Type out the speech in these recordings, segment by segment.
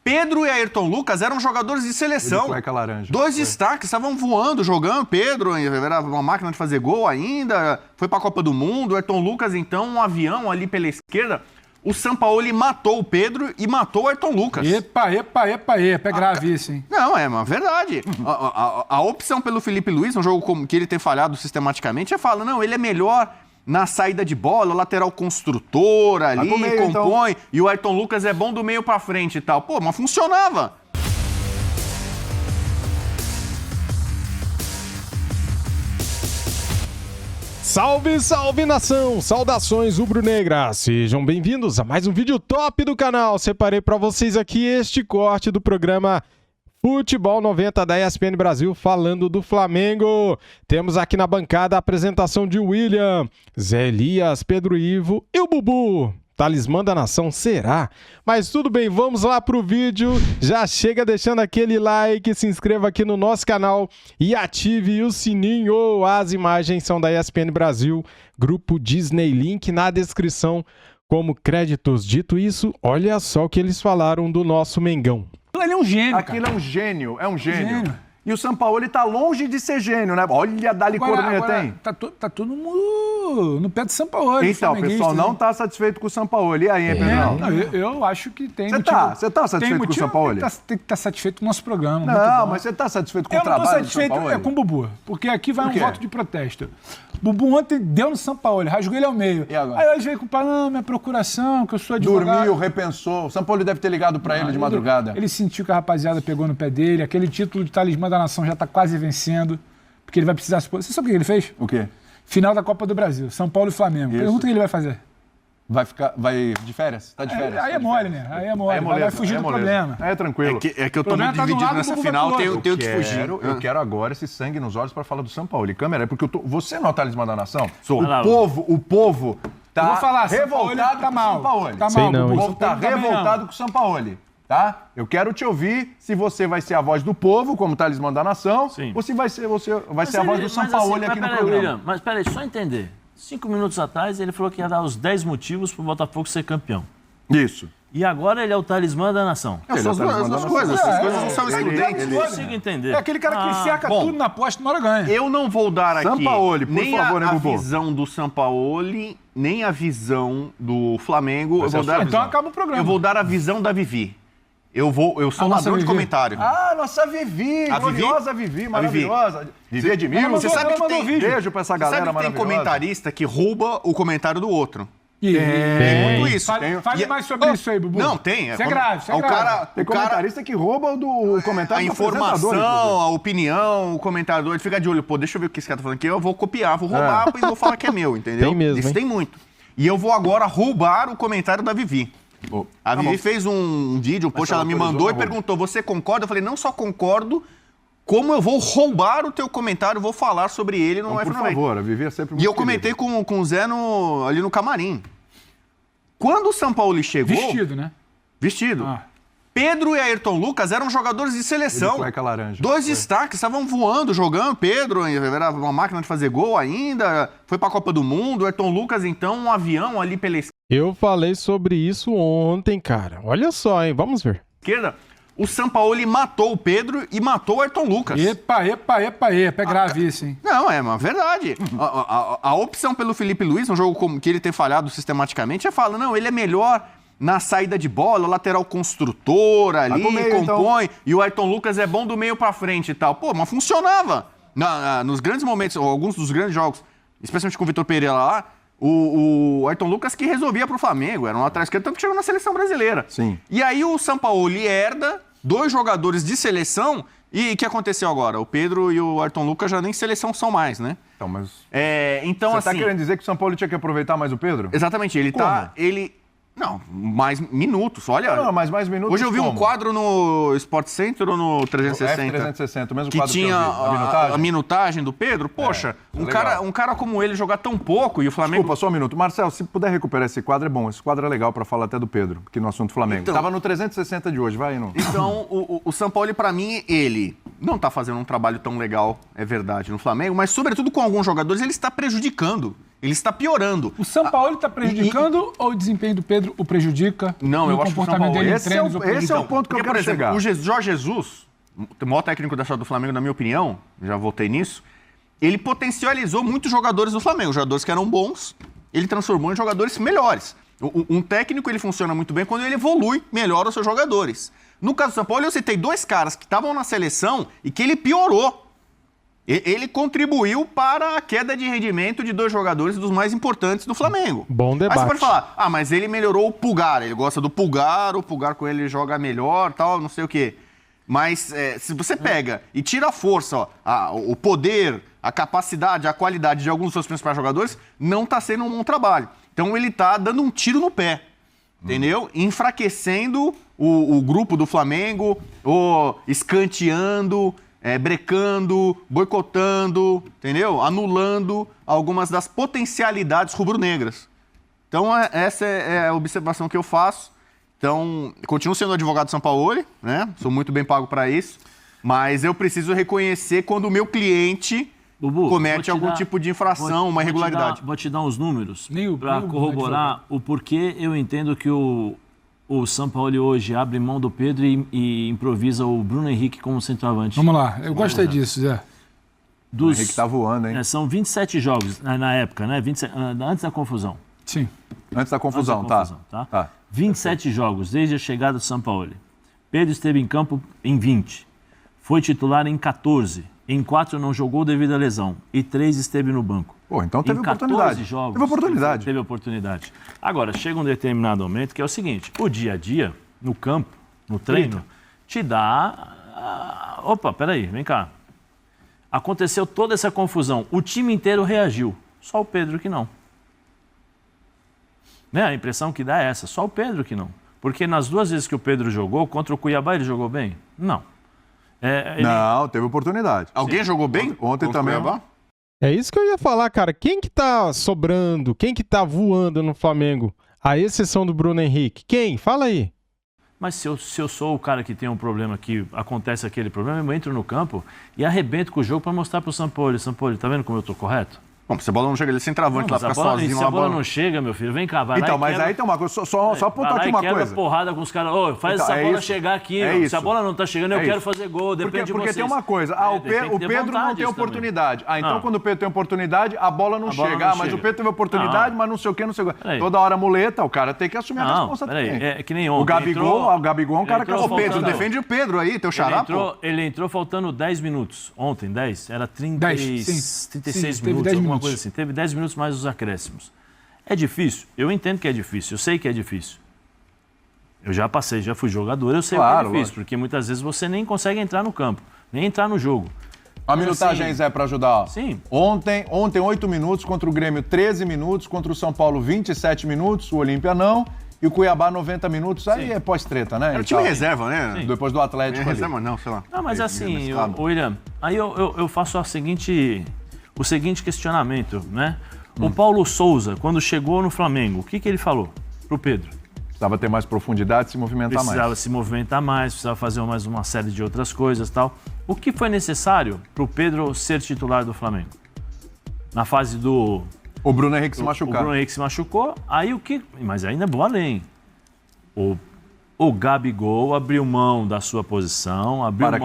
Pedro e Ayrton Lucas eram jogadores de seleção. Cueca laranja. Dois destaques, estavam voando, jogando. Pedro era uma máquina de fazer gol ainda, foi para a Copa do Mundo. Ayrton Lucas, então, um avião ali pela esquerda. O Sampaoli matou o Pedro e matou o Ayrton Lucas. Epa, é grave isso, hein? Não, é uma verdade. A opção pelo Felipe Luiz, um jogo que ele tem falhado sistematicamente, fala, não, ele é melhor na saída de bola, lateral construtor ali, meio, compõe, então. E o Ayrton Lucas é bom do meio pra frente e tal. Pô, mas funcionava. Salve, salve nação! Saudações rubro-negras! Sejam bem-vindos a mais um vídeo top do canal. Separei para vocês aqui este corte do programa Futebol 90 da ESPN Brasil falando do Flamengo. Temos aqui na bancada a apresentação de William, Zé Elias, Pedro Ivo e o Bubu. Talismã da nação, será? Mas tudo bem, vamos lá pro vídeo. Já chega deixando aquele like, se inscreva aqui no nosso canal e ative o sininho. As imagens são da ESPN Brasil, grupo Disney, link na descrição como créditos. Dito isso, olha só o que eles falaram do nosso Mengão. Ele é um gênio, Aquilo cara. é um gênio. E o Sampaoli tá longe de ser gênio, né? Olha a Dali Corneia tem. Tá todo mundo no pé do Sampaoli. Então, o pessoal não tá satisfeito com o Sampaoli. E aí, hein, Pedrão? Não, eu acho que tem Você tá satisfeito com o Sampaoli? Tem que estar satisfeito com o nosso programa. Não, mas você tá satisfeito com o trabalho do Sampaoli? Eu não tô satisfeito com o Bubu, porque aqui vai um voto de protesto. Bubu ontem deu no Sampaoli, rasgou ele ao meio. E agora? Aí hoje veio com minha procuração, que eu sou advogado. Dormiu, repensou. O Sampaoli deve ter ligado pra ele de madrugada. Ele sentiu que a rapaziada pegou no pé dele, aquele título de talismã da nação já tá quase vencendo, porque ele vai precisar... Você sabe o que ele fez? O quê? Final da Copa do Brasil, São Paulo e Flamengo. Isso. Pergunta o que ele vai fazer. Vai de férias? Tá de férias? Aí é mole, né? Aí é mole. Vai fugir do problema. É tranquilo. É que eu tô muito dividido nessa final, tenho que fugir. Eu quero agora esse sangue nos olhos pra falar do Sampaoli. Câmera, é porque você não é o talismã da nação? Sou. O povo tá Eu vou falar, revoltado tá com o mal. Sampaoli. Tá Sei mal, não, Bubu. O povo tá revoltado com o Sampaoli, tá? Eu quero te ouvir se você vai ser a voz do povo, como talismã da nação, ou se vai ser a voz do Sampaoli aqui no programa. William, mas peraí, só entender. 5 minutos atrás ele falou que ia dar os 10 motivos pro Botafogo ser campeão. Isso. E agora ele é o talismã da nação. São as coisas não são excludentes. Não consigo entender. É aquele cara que cerca tudo na aposta e uma hora ganha. Eu não vou dar aqui Sampaoli, por nem favor, né, a Bubu? visão do Sampaoli, nem a visão do Flamengo. Eu vou dar Então acaba o programa. Eu vou dar a visão da Vivi. Eu sou nossa ladrão de Vivi. comentário. Ah, nossa Vivi, A Vivi? gloriosa Vivi, maravilhosa. Vivi Edmilson. Você sabe que tem Beijo pra essa Você galera sabe que tem maravilhosa. comentarista que rouba o comentário do outro. Tem muito isso. Fale mais sobre isso aí, Bubu. Não, tem. Isso é grave, isso é grave. Tem comentarista que rouba o comentário A do informação, apresentador, a opinião, o comentador, ele fica de olho, pô, deixa eu ver o que esse cara tá falando aqui, eu vou copiar, vou roubar e vou falar que é meu, entendeu? Tem mesmo, Isso hein? tem muito. E eu vou agora roubar o comentário da Vivi. A Vivi bom. fez um vídeo, um post, ela me autorizou, mandou e arroba. perguntou, você concorda? Eu falei, não só concordo, como eu vou roubar o teu comentário, vou falar sobre ele no Por F90. favor, a Vivi é sempre muito E eu comentei com o Zé ali no camarim. Quando o Sampaoli chegou... Vestido, né? Vestido. Ah. Pedro e Ayrton Lucas eram jogadores de seleção. Cueca laranja. Dois destaques, estavam voando, jogando. Pedro era uma máquina de fazer gol ainda, foi pra Copa do Mundo. Ayrton Lucas, então, um avião ali pela Eu falei sobre isso ontem, cara. Olha só, hein? Vamos ver. esquerda. O Sampaoli matou o Pedro e matou o Ayrton Lucas. Epa, é grave isso, hein? Não, é uma verdade. A opção pelo Felipe Luiz, um jogo que ele tem falhado sistematicamente, fala, não, ele é melhor na saída de bola, lateral construtor ali, compõe, e o Ayrton Lucas é bom do meio pra frente e tal. Pô, mas funcionava. Nos grandes momentos, ou alguns dos grandes jogos, especialmente com o Vitor Pereira lá, o Ayrton Lucas que resolvia pro Flamengo, era um lateral esquerdo, tanto que chegou na seleção brasileira. Sim. E aí o Sampaoli herda 2 jogadores de seleção, e o que aconteceu agora? O Pedro e o Ayrton Lucas já nem seleção são mais, né? Então, mas Então, você assim... tá querendo dizer que o São Paulo tinha que aproveitar mais o Pedro? Exatamente, ele Como? tá... Não, mais minutos, olha... Não, mas mais minutos Hoje eu vi um como? quadro no Sport Center ou no 360? F360, o mesmo que quadro tinha que eu vi. A minutagem? a minutagem do Pedro. Poxa, legal. um cara como ele jogar tão pouco e o Flamengo... Desculpa, só um minuto. Marcelo, se puder recuperar esse quadro, é bom. Esse quadro é legal pra falar até do Pedro, aqui no assunto Flamengo. Então- Tava no 360 de hoje, vai aí. Então, o Sampaoli, pra mim, ele não tá fazendo um trabalho tão legal, é verdade, no Flamengo, mas sobretudo com alguns jogadores, ele está prejudicando. Ele está piorando. O Sampaoli está prejudicando ou o desempenho do Pedro o prejudica? Não, eu acho que o Sampaoli... Esse é o ponto que eu quero chegar. O Jorge Jesus, o maior técnico da história do Flamengo, na minha opinião, já voltei nisso, ele potencializou muitos jogadores do Flamengo, jogadores que eram bons, ele transformou em jogadores melhores. Um técnico, ele funciona muito bem quando ele evolui, melhora os seus jogadores. No caso do Sampaoli, eu citei 2 caras que estavam na seleção e que ele piorou. Ele contribuiu para a queda de rendimento de 2 jogadores dos mais importantes do Flamengo. Bom debate. Aí você pode falar, mas ele melhorou o Pulgar, ele gosta do Pulgar, o Pulgar com ele joga melhor, tal, não sei o quê. Mas se você pega e tira a força, o poder, a capacidade, a qualidade de alguns dos seus principais jogadores, não está sendo um bom trabalho. Então ele está dando um tiro no pé, entendeu? Enfraquecendo o grupo do Flamengo, ou escanteando... brecando, boicotando, entendeu? Anulando algumas das potencialidades rubro-negras. Então, essa é a observação que eu faço. Então, continuo sendo advogado do Sampaoli, né? Sou muito bem pago para isso. Mas eu preciso reconhecer quando o meu cliente comete algum tipo de infração, uma irregularidade. Vou te dar uns números para corroborar o porquê eu entendo que o Sampaoli hoje abre mão do Pedro e improvisa o Bruno Henrique como centroavante. Vamos lá, eu gostei disso, Zé. O Henrique tá voando, hein? São 27 jogos na época, né? 27, antes da confusão. Sim. Antes da confusão, tá? 27 jogos desde a chegada do Sampaoli. Pedro esteve em campo em 20. Foi titular em 14. Em 4 não jogou devido à lesão. E 3 esteve no banco. Pô, então teve oportunidade. Jogos, teve oportunidade. Agora, chega um determinado momento que é o seguinte, o dia a dia, no campo, no treino, te dá... Opa, peraí, vem cá. Aconteceu toda essa confusão. O time inteiro reagiu. Só o Pedro que não. Né? A impressão que dá é essa. Só o Pedro que não. Porque nas 2 vezes que o Pedro jogou, contra o Cuiabá, ele jogou bem? Não. Não, teve oportunidade. Alguém jogou bem? Ontem também. É isso que eu ia falar, cara. Quem que tá sobrando? Quem que tá voando no Flamengo? À exceção do Bruno Henrique. Quem? Fala aí. Mas se eu sou o cara que tem um problema, que acontece aquele problema, eu entro no campo e arrebento com o jogo para mostrar pro Sampaoli. Sampaoli, tá vendo como eu tô correto? Bom, se a bola não chega, ele é centroavante lá, fica sozinho. Se a bola não chega, meu filho, vem cá, vai então, lá mas quebra, aí tem uma coisa, só apontar aqui uma coisa. Porrada com os caras, faz essa bola chegar aqui, se a bola não tá chegando, eu quero fazer gol, depende de vocês. Porque tem uma coisa, o Pedro não tem oportunidade. Então quando o Pedro tem oportunidade, a bola não chega. Mas o Pedro teve oportunidade, mas não sei o que, não sei o que. Toda hora muleta, o cara tem que assumir a responsabilidade. É que nem ontem. O Gabigol é um cara que... O Pedro, defende o Pedro aí, teu xará, pô. Ele entrou faltando 10 minutos. Ontem, 10? Era 36 minutos, alguma coisa assim. Teve 10 minutos mais os acréscimos. É difícil? Eu entendo que é difícil, eu sei que é difícil. Eu já passei, já fui jogador, eu sei que é difícil, porque muitas vezes você nem consegue entrar no campo, nem entrar no jogo. A minutagem, Zé, para ajudar. Sim. Ontem 8 minutos, contra o Grêmio 13 minutos, contra o São Paulo 27 minutos, o Olímpia não, e o Cuiabá 90 minutos, aí é pós-treta, né? É o time reserva, né? Sim. Depois do Atlético ali. Reserva não, sei lá. Não, mas assim, William, aí eu faço o seguinte questionamento, né? O Paulo Souza, quando chegou no Flamengo, o que ele falou pro Pedro? Precisava ter mais profundidade, se movimentar mais. Precisava se movimentar mais, precisava fazer mais uma série de outras coisas e tal. O que foi necessário pro Pedro ser titular do Flamengo? Na fase do... O Bruno Henrique se machucou. O Bruno Henrique se machucou, aí o que... Mas ainda vou além. O Gabigol abriu mão da sua posição, para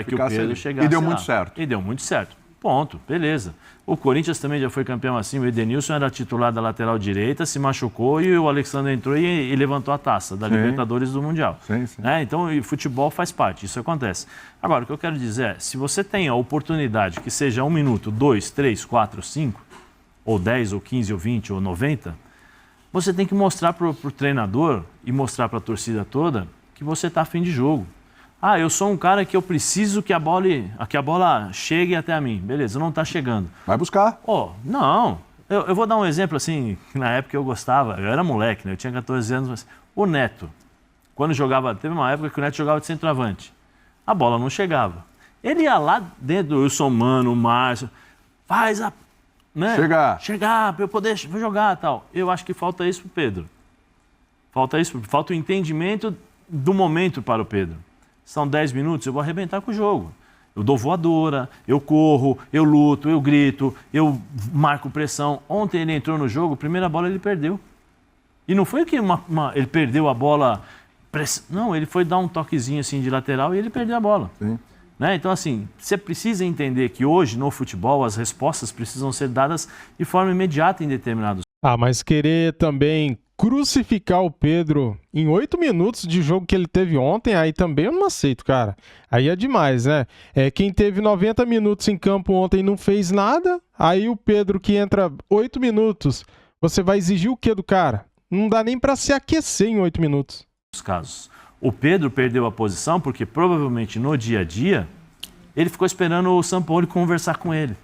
que o Pedro chegasse e deu muito certo. E deu muito certo. Ponto, beleza. O Corinthians também já foi campeão assim, o Edenilson era titular da lateral direita, se machucou e o Alexandre entrou e levantou a taça da Libertadores do Mundial. Sim. Então, o futebol faz parte, isso acontece. Agora, o que eu quero dizer é, se você tem a oportunidade que seja 1 minuto, 2, 3, 4, 5, ou 10, ou 15, ou 20, ou 90, você tem que mostrar para o treinador e mostrar para a torcida toda que você está a fim de jogo. Eu sou um cara que eu preciso que a bola chegue até a mim. Beleza, não está chegando. Vai buscar. Não. Eu vou dar um exemplo assim, que na época eu gostava, eu era moleque, né? Eu tinha 14 anos, mas o Neto, quando jogava, teve uma época que o Neto jogava de centroavante. A bola não chegava. Ele ia lá dentro do Wilson Mano, o Márcio, faz a... Né? Chegar, para eu poder jogar e tal. Eu acho que falta isso pro Pedro. Falta o entendimento do momento para o Pedro. São 10 minutos, eu vou arrebentar com o jogo. Eu dou voadora, eu corro, eu luto, eu grito, eu marco pressão. Ontem ele entrou no jogo, primeira bola ele perdeu. E não foi que ele perdeu a bola... Não, ele foi dar um toquezinho assim de lateral e ele perdeu a bola. Né? Então, assim, você precisa entender que hoje, no futebol, as respostas precisam ser dadas de forma imediata em determinados... Mas querer também crucificar o Pedro em 8 minutos de jogo que ele teve ontem, aí também eu não aceito, cara. Aí é demais, né? Quem teve 90 minutos em campo ontem e não fez nada, aí o Pedro que entra 8 minutos, você vai exigir o quê do cara? Não dá nem para se aquecer em 8 minutos. Casos. O Pedro perdeu a posição porque provavelmente no dia a dia ele ficou esperando o Sampaoli conversar com ele.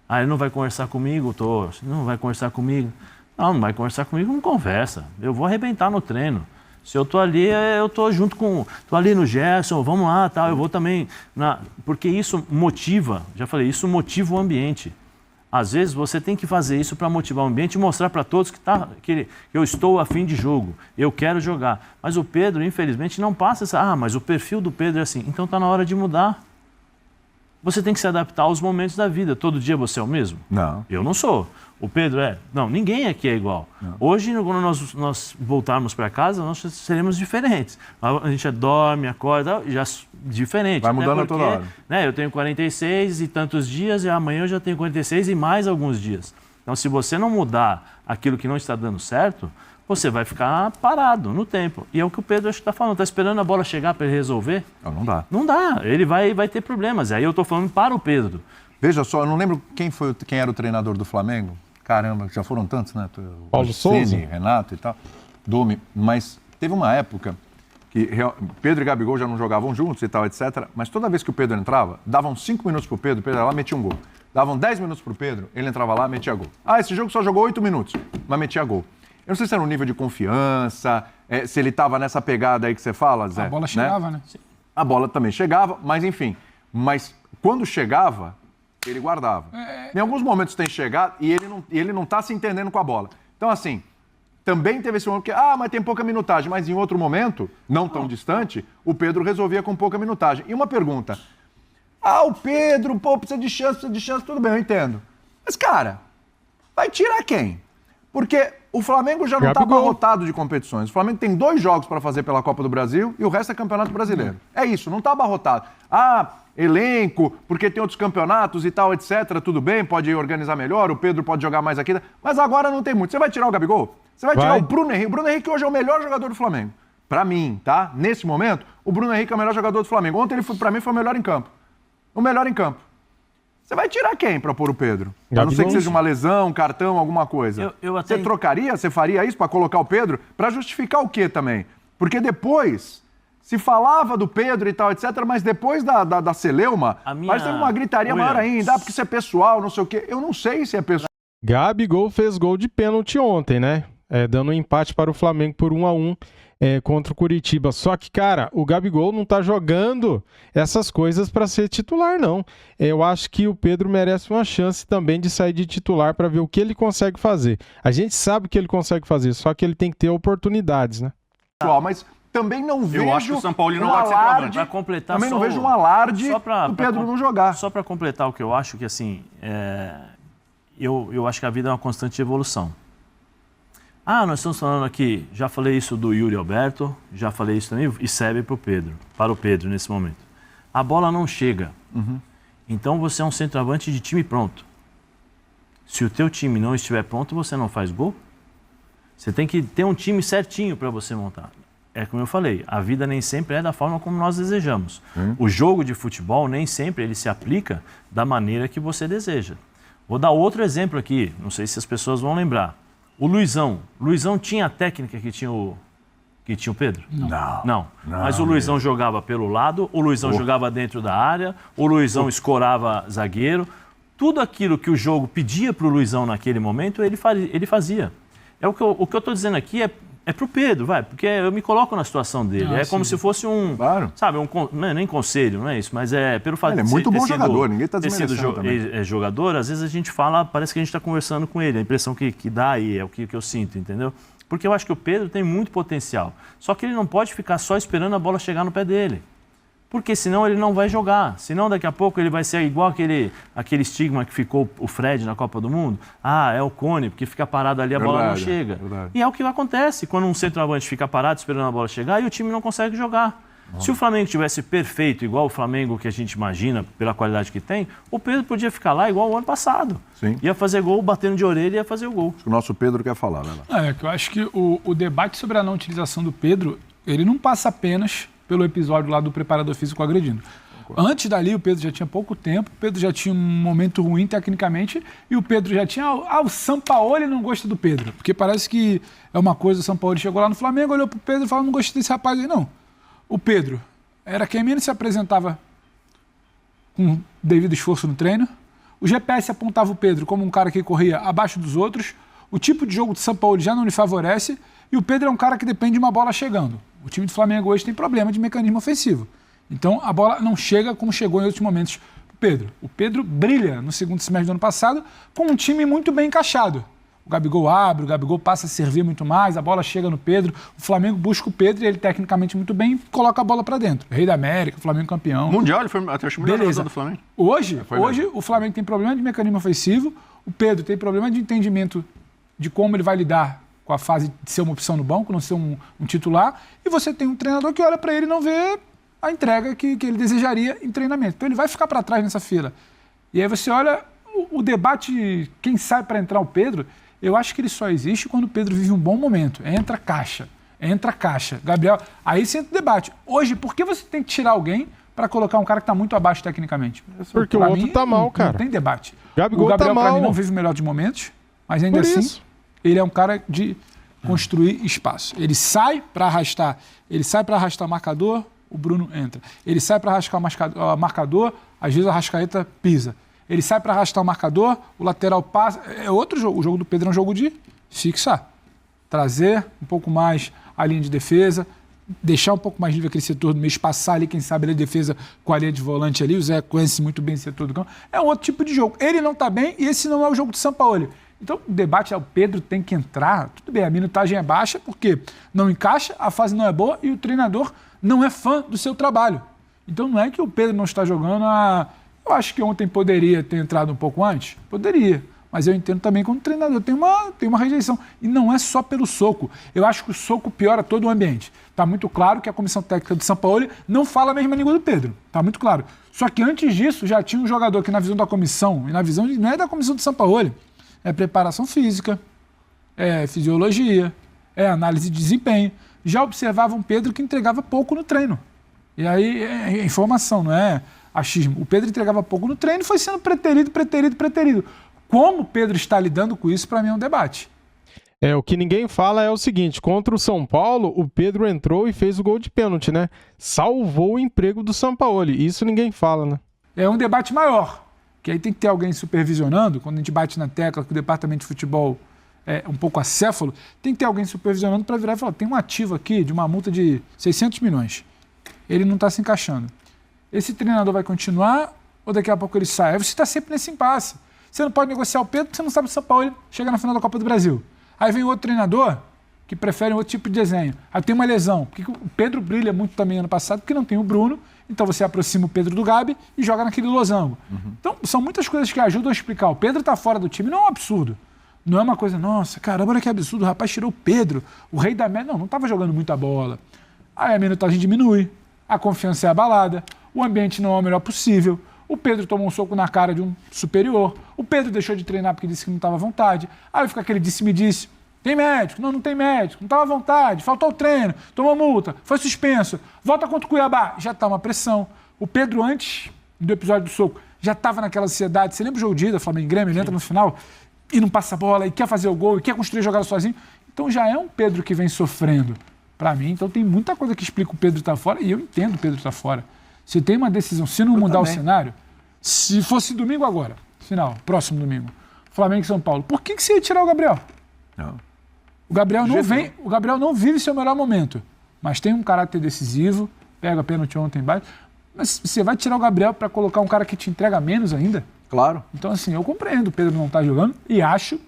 Ele não vai conversar comigo, não vai conversar comigo. Não vai conversar comigo, não conversa. Eu vou arrebentar no treino. Se eu tô ali, eu tô junto com... Tô ali no Gerson, vamos lá, tal. Eu vou também... Porque isso motiva, já falei, isso motiva o ambiente. Às vezes você tem que fazer isso para motivar o ambiente e mostrar para todos que eu estou a fim de jogo, eu quero jogar. Mas o Pedro, infelizmente, não passa essa... mas o perfil do Pedro é assim. Então está na hora de mudar. Você tem que se adaptar aos momentos da vida. Todo dia você é o mesmo? Não. Eu não sou. O Pedro é? Não, ninguém aqui é igual. Não. Hoje, quando nós voltarmos para casa, nós seremos diferentes. A gente dorme, acorda, já diferente. Vai mudando toda hora. Né, eu tenho 46 e tantos dias, e amanhã eu já tenho 46 e mais alguns dias. Então, se você não mudar aquilo que não está dando certo, você vai ficar parado no tempo. E é o que o Pedro acho que está falando. Está esperando a bola chegar para ele resolver? Não dá. Não dá. Ele vai ter problemas. Aí eu estou falando para o Pedro. Veja só, eu não lembro quem era o treinador do Flamengo. Caramba, já foram tantos, né? Paulo Souza, Renato e tal, Domi. Mas teve uma época que Pedro e Gabigol já não jogavam juntos e tal, etc. Mas toda vez que o Pedro entrava, davam 5 minutos pro Pedro, o Pedro ia lá e metia um gol. Davam 10 minutos pro Pedro, ele entrava lá e metia gol. Esse jogo só jogou 8 minutos, mas metia gol. Eu não sei se era um nível de confiança, se ele estava nessa pegada aí que você fala, Zé. A bola chegava, né? A bola também chegava, mas enfim. Mas quando chegava, ele guardava. Em alguns momentos tem chegado e ele não está se entendendo com a bola. Então, assim, também teve esse momento que, mas tem pouca minutagem. Mas em outro momento, não tão distante, o Pedro resolvia com pouca minutagem. E uma pergunta. O Pedro, precisa de chance, tudo bem, eu entendo. Mas, cara, vai tirar quem? Porque o Flamengo já não está abarrotado de competições. O Flamengo tem 2 jogos para fazer pela Copa do Brasil e o resto é Campeonato Brasileiro. É isso, não está abarrotado. Elenco, porque tem outros campeonatos e tal, etc. Tudo bem, pode organizar melhor, o Pedro pode jogar mais aqui. Mas agora não tem muito. Você vai tirar o Gabigol? Você vai tirar o Bruno Henrique? O Bruno Henrique hoje é o melhor jogador do Flamengo. Pra mim, tá? Nesse momento, o Bruno Henrique é o melhor jogador do Flamengo. Ontem, pra mim, foi o melhor em campo. O melhor em campo. Você vai tirar quem pra pôr o Pedro? A não ser que seja uma lesão, cartão, alguma coisa. Você trocaria? Você faria isso pra colocar o Pedro? Pra justificar o quê também? Porque depois... Se falava do Pedro e tal, etc., mas depois da celeuma, mas teve uma gritaria maior ainda, porque isso é pessoal, não sei o quê. Eu não sei se é pessoal. Gabigol fez gol de pênalti ontem, né? Dando um empate para o Flamengo por 1-1 contra o Curitiba. Só que, cara, o Gabigol não tá jogando essas coisas para ser titular, não. Eu acho que o Pedro merece uma chance também de sair de titular para ver o que ele consegue fazer. A gente sabe o que ele consegue fazer, só que ele tem que ter oportunidades, né? Mas... Também não vejo. Eu acho que o São Paulo não pode ser centroavante. Para completar, também não vejo um alarde do Pedro não jogar. Só para completar o que eu acho, que assim, eu acho que a vida é uma constante evolução. Nós estamos falando aqui, já falei isso do Yuri Alberto, já falei isso também, e serve para o Pedro nesse momento. A bola não chega. Então você é um centroavante de time pronto. Se o teu time não estiver pronto, você não faz gol. Você tem que ter um time certinho para você montar. É como eu falei, a vida nem sempre é da forma como nós desejamos. O jogo de futebol nem sempre ele se aplica da maneira que você deseja. Vou dar outro exemplo aqui, não sei se as pessoas vão lembrar. O Luizão. Luizão tinha a técnica que tinha o Pedro? Não. Mas o Luizão jogava pelo lado, o Luizão jogava dentro da área, o Luizão escorava zagueiro. Tudo aquilo que o jogo pedia para o Luizão naquele momento, ele fazia. O que eu estou dizendo aqui é pro Pedro, porque eu me coloco na situação dele. Como se fosse sabe, não é nem conselho, não é isso, mas pelo fato de ele é muito bom jogador, ninguém está desmerecendo também. Jogador, às vezes a gente fala, parece que a gente está conversando com ele, a impressão que dá aí, é o que eu sinto, entendeu? Porque eu acho que o Pedro tem muito potencial, só que ele não pode ficar só esperando a bola chegar no pé dele. Porque senão ele não vai jogar. Senão daqui a pouco ele vai ser igual aquele estigma que ficou o Fred na Copa do Mundo. Ah, é o Cone, porque fica parado ali, a bola não chega. E é o que acontece quando um centroavante fica parado esperando a bola chegar e o time não consegue jogar. Se o Flamengo tivesse perfeito, igual o Flamengo que a gente imagina, pela qualidade que tem, o Pedro podia ficar lá igual o ano passado. Sim. Ia fazer gol, batendo de orelha e ia fazer o gol. O nosso Pedro quer falar, vai lá. Que eu acho que o debate sobre a não utilização do Pedro, ele não passa apenas pelo episódio lá do preparador físico agredindo. Antes dali, o Pedro já tinha pouco tempo, o Pedro já tinha um momento ruim tecnicamente, e o Pedro já tinha... o Sampaoli não gosta do Pedro, porque parece que é uma coisa, o Sampaoli chegou lá no Flamengo, olhou pro Pedro e falou, não gostei desse rapaz aí, não. O Pedro era quem menos se apresentava com devido esforço no treino. O GPS apontava o Pedro como um cara que corria abaixo dos outros. O tipo de jogo do Sampaoli já não lhe favorece. E o Pedro é um cara que depende de uma bola chegando. O time do Flamengo hoje tem problema de mecanismo ofensivo. Então a bola não chega como chegou em outros momentos pro Pedro. O Pedro brilha no segundo semestre do ano passado com um time muito bem encaixado. O Gabigol abre, o Gabigol passa a servir muito mais, a bola chega no Pedro, o Flamengo busca o Pedro e ele tecnicamente muito bem coloca a bola pra dentro. Rei da América, o Flamengo campeão. Mundial, ele foi até o melhor jogador do Flamengo. Hoje o Flamengo tem problema de mecanismo ofensivo, o Pedro tem problema de entendimento de como ele vai lidar com a fase de ser uma opção no banco, não ser um titular, e você tem um treinador que olha pra ele e não vê a entrega que ele desejaria em treinamento. Então ele vai ficar pra trás nessa fila. E aí você olha o debate, quem sai pra entrar o Pedro... Eu acho que ele só existe quando o Pedro vive um bom momento. Entra caixa. Gabriel, aí você entra o debate. Hoje, por que você tem que tirar alguém para colocar um cara que está muito abaixo tecnicamente? Porque pra o outro tá mal, cara. Não tem debate. O Gabriel tá mal. Para mim, não vive o melhor dos momentos, mas ainda Por assim, isso. ele é um cara de construir espaço. Ele sai para arrastar o marcador, o Bruno entra. Ele sai para arrastar o marcador, às vezes a Arrascaeta pisa. Ele sai para arrastar o marcador, o lateral passa. É outro jogo. O jogo do Pedro é um jogo de fixar. Trazer um pouco mais a linha de defesa, deixar um pouco mais livre aquele setor do meio, espaçar ali, quem sabe, a defesa com a linha de volante ali. O Zé conhece muito bem esse setor do campo. É um outro tipo de jogo. Ele não está bem e esse não é o jogo do Sampaoli. Então, o debate é o Pedro tem que entrar. Tudo bem, a minutagem é baixa porque não encaixa, a fase não é boa e o treinador não é fã do seu trabalho. Então, não é que o Pedro não está jogando a... Eu acho que ontem poderia ter entrado um pouco antes. Poderia. Mas eu entendo também como treinador tem uma rejeição. E não é só pelo soco. Eu acho que o soco piora todo o ambiente. Está muito claro que a comissão técnica do Sampaoli não fala a mesma língua do Pedro. Está muito claro. Só que antes disso já tinha um jogador que na visão da comissão, e na visão não é da comissão do Sampaoli, é preparação física, é fisiologia, é análise de desempenho. Já observava um Pedro que entregava pouco no treino. E aí é informação, não é achismo. O Pedro entregava pouco no treino e foi sendo preterido. Como o Pedro está lidando com isso, para mim é um debate. O que ninguém fala é o seguinte, contra o São Paulo, o Pedro entrou e fez o gol de pênalti, né? Salvou o emprego do Sampaoli. Isso ninguém fala, né? É um debate maior, que aí tem que ter alguém supervisionando, quando a gente bate na tecla que o departamento de futebol é um pouco acéfalo, tem que ter alguém supervisionando para virar e falar, tem um ativo aqui de uma multa de 600 milhões. Ele não está se encaixando. Esse treinador vai continuar ou daqui a pouco ele sai? Aí você está sempre nesse impasse. Você não pode negociar o Pedro porque você não sabe se o São Paulo chega na final da Copa do Brasil. Aí vem outro treinador que prefere outro tipo de desenho. Aí tem uma lesão. Porque o Pedro brilha muito também ano passado porque não tem o Bruno. Então você aproxima o Pedro do Gabi e joga naquele losango. Então são muitas coisas que ajudam a explicar. O Pedro está fora do time, não é um absurdo. Não é uma coisa, nossa, caramba, olha que absurdo, o rapaz tirou o Pedro, o rei da média. Não estava jogando muita bola. Aí a minutagem diminui, a confiança é abalada, o ambiente não é o melhor possível. O Pedro tomou um soco na cara de um superior. O Pedro deixou de treinar porque disse que não estava à vontade. Aí fica aquele disse-me-disse. Tem médico? Não tem médico. Não estava à vontade. Faltou o treino. Tomou multa. Foi suspenso. Volta contra o Cuiabá. Já está uma pressão. O Pedro, antes do episódio do soco, já estava naquela ansiedade. Você lembra o jogo de ida, Flamengo e Grêmio? Ele entra no final e não passa a bola, e quer fazer o gol, e quer construir a jogada sozinho. Então já é um Pedro que vem sofrendo para mim. Então tem muita coisa que explica o Pedro estar fora, e eu entendo o Pedro estar fora. Se tem uma decisão, se não mudar o cenário, se fosse domingo agora, final, próximo domingo, Flamengo e São Paulo, por que você ia tirar o Gabriel? Não. O Gabriel não vive seu melhor momento, mas tem um caráter decisivo, pega pênalti ontem embaixo, mas você vai tirar o Gabriel para colocar um cara que te entrega menos ainda? Claro. Então assim, eu compreendo, o Pedro não está jogando e acho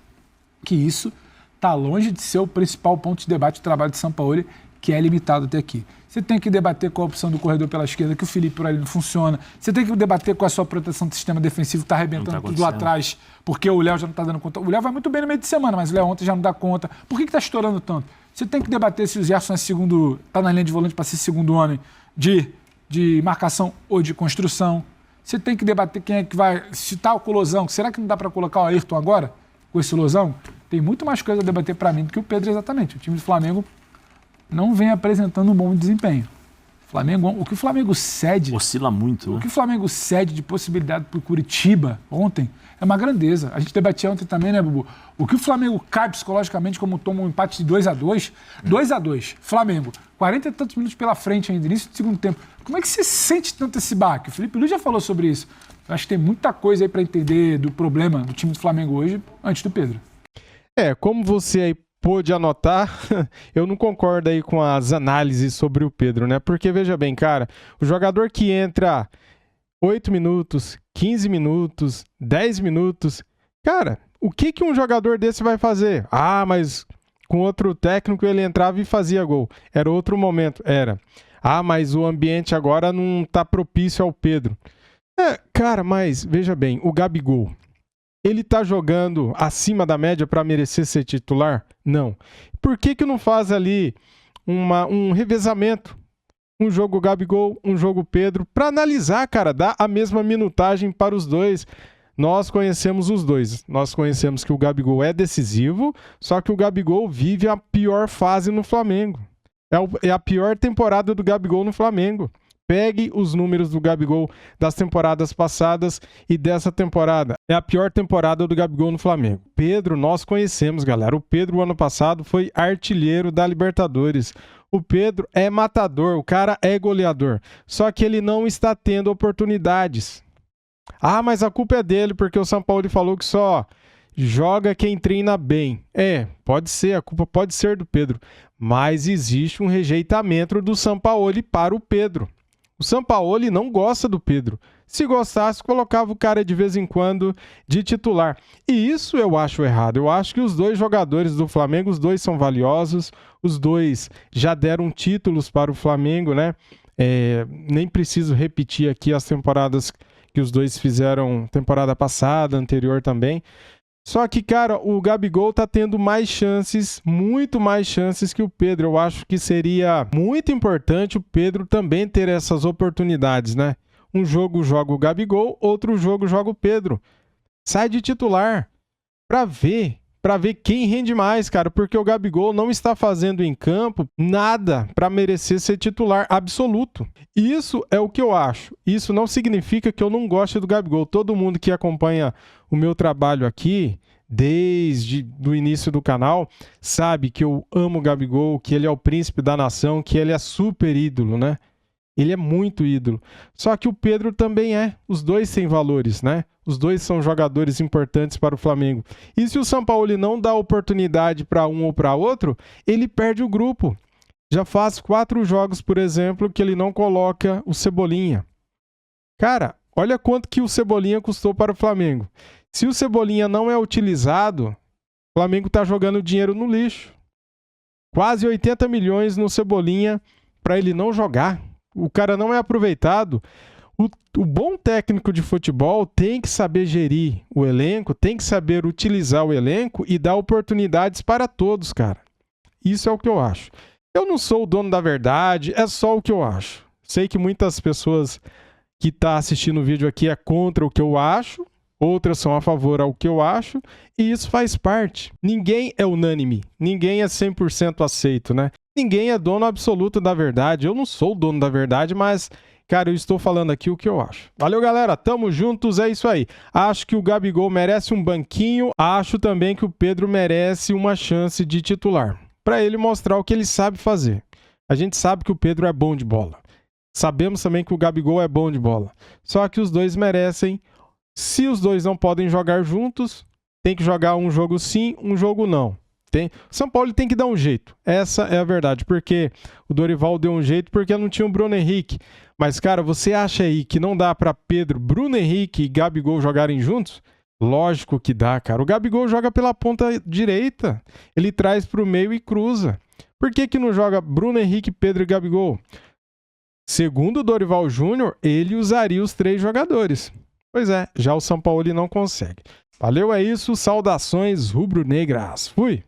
que isso está longe de ser o principal ponto de debate do trabalho de Sampaoli, que é limitado até aqui. Você tem que debater com a opção do corredor pela esquerda, que o Felipe por ali não funciona. Você tem que debater com a sua proteção do sistema defensivo, que está arrebentando tudo lá atrás, porque o Léo já não está dando conta. O Léo vai muito bem no meio de semana, mas o Léo ontem já não dá conta. Por que está estourando tanto? Você tem que debater se o Gerson está na linha de volante para ser segundo homem de marcação ou de construção. Você tem que debater quem é que vai... Se está o Lozão, será que não dá para colocar o Ayrton agora com esse Lozão? Tem muito mais coisa a debater para mim do que o Pedro exatamente. O time do Flamengo não vem apresentando um bom desempenho. O que o Flamengo cede... Oscila muito, né? O que o Flamengo cede de possibilidade para o Curitiba ontem é uma grandeza. A gente debatia ontem também, né, Bubu? O que o Flamengo cai psicologicamente como toma um empate de 2-2. 2-2. Flamengo, 40 e tantos minutos pela frente ainda, início do segundo tempo. Como é que você sente tanto esse baque? O Felipe Luiz já falou sobre isso. Eu acho que tem muita coisa aí para entender do problema do time do Flamengo hoje antes do Pedro. Como você aí pôde anotar, eu não concordo aí com as análises sobre o Pedro, né? Porque, veja bem, cara, o jogador que entra 8 minutos, 15 minutos, 10 minutos, cara, o que um jogador desse vai fazer? Ah, mas com outro técnico ele entrava e fazia gol. Era outro momento, era. Ah, mas o ambiente agora não tá propício ao Pedro. Cara, mas, veja bem, o Gabigol, ele tá jogando acima da média para merecer ser titular? Não. Por que não faz ali um revezamento? Um jogo Gabigol, um jogo Pedro, para analisar, cara, dar a mesma minutagem para os dois. Nós conhecemos os dois. Nós conhecemos que o Gabigol é decisivo, só que o Gabigol vive a pior fase no Flamengo. É a pior temporada do Gabigol no Flamengo. Pegue os números do Gabigol das temporadas passadas e dessa temporada. É a pior temporada do Gabigol no Flamengo. Pedro, nós conhecemos, galera. O Pedro, ano passado, foi artilheiro da Libertadores. O Pedro é matador, o cara é goleador. Só que ele não está tendo oportunidades. Ah, mas a culpa é dele, porque o Sampaoli falou que só joga quem treina bem. Pode ser, a culpa pode ser do Pedro. Mas existe um rejeitamento do Sampaoli para o Pedro. O Sampaoli não gosta do Pedro. Se gostasse, colocava o cara de vez em quando de titular. E isso eu acho errado. Eu acho que os dois jogadores do Flamengo, os dois são valiosos. Os dois já deram títulos para o Flamengo, né? Nem preciso repetir aqui as temporadas que os dois fizeram, temporada passada, anterior também. Só que, cara, o Gabigol tá tendo mais chances, muito mais chances que o Pedro. Eu acho que seria muito importante o Pedro também ter essas oportunidades, né? Um jogo joga o Gabigol, outro jogo joga o Pedro. Sai de titular pra ver quem rende mais, cara, porque o Gabigol não está fazendo em campo nada para merecer ser titular absoluto. Isso é o que eu acho. Isso não significa que eu não goste do Gabigol. Todo mundo que acompanha o meu trabalho aqui, desde o início do canal, sabe que eu amo o Gabigol, que ele é o príncipe da nação, que ele é super ídolo, né? Ele é muito ídolo. Só que o Pedro também é. Os dois têm valores, né? Os dois são jogadores importantes para o Flamengo. E se o Sampaoli não dá oportunidade para um ou para outro, ele perde o grupo. Já faz 4 jogos, por exemplo, que ele não coloca o Cebolinha. Cara, olha quanto que o Cebolinha custou para o Flamengo. Se o Cebolinha não é utilizado, o Flamengo está jogando dinheiro no lixo. Quase 80 milhões no Cebolinha para ele não jogar. O cara não é aproveitado. O bom técnico de futebol tem que saber gerir o elenco, tem que saber utilizar o elenco e dar oportunidades para todos, cara. Isso é o que eu acho. Eu não sou o dono da verdade, é só o que eu acho. Sei que muitas pessoas que estão assistindo o vídeo aqui é contra o que eu acho, outras são a favor ao que eu acho, e isso faz parte. Ninguém é unânime, ninguém é 100% aceito, né? Ninguém é dono absoluto da verdade. Eu não sou o dono da verdade, mas, cara, eu estou falando aqui o que eu acho. Valeu, galera. Tamo juntos. É isso aí. Acho que o Gabigol merece um banquinho. Acho também que o Pedro merece uma chance de titular, para ele mostrar o que ele sabe fazer. A gente sabe que o Pedro é bom de bola. Sabemos também que o Gabigol é bom de bola. Só que os dois merecem. Se os dois não podem jogar juntos, tem que jogar um jogo sim, um jogo não. O São Paulo tem que dar um jeito. Essa é a verdade, porque o Dorival deu um jeito porque não tinha o Bruno Henrique. Mas, cara, você acha aí que não dá para Pedro, Bruno Henrique e Gabigol jogarem juntos? Lógico que dá, cara. O Gabigol joga pela ponta direita. Ele traz para o meio e cruza. Por que não joga Bruno Henrique, Pedro e Gabigol? Segundo o Dorival Júnior, ele usaria os 3 jogadores. Pois é, já o Sampaoli não consegue. Valeu, é isso. Saudações rubro-negras. Fui!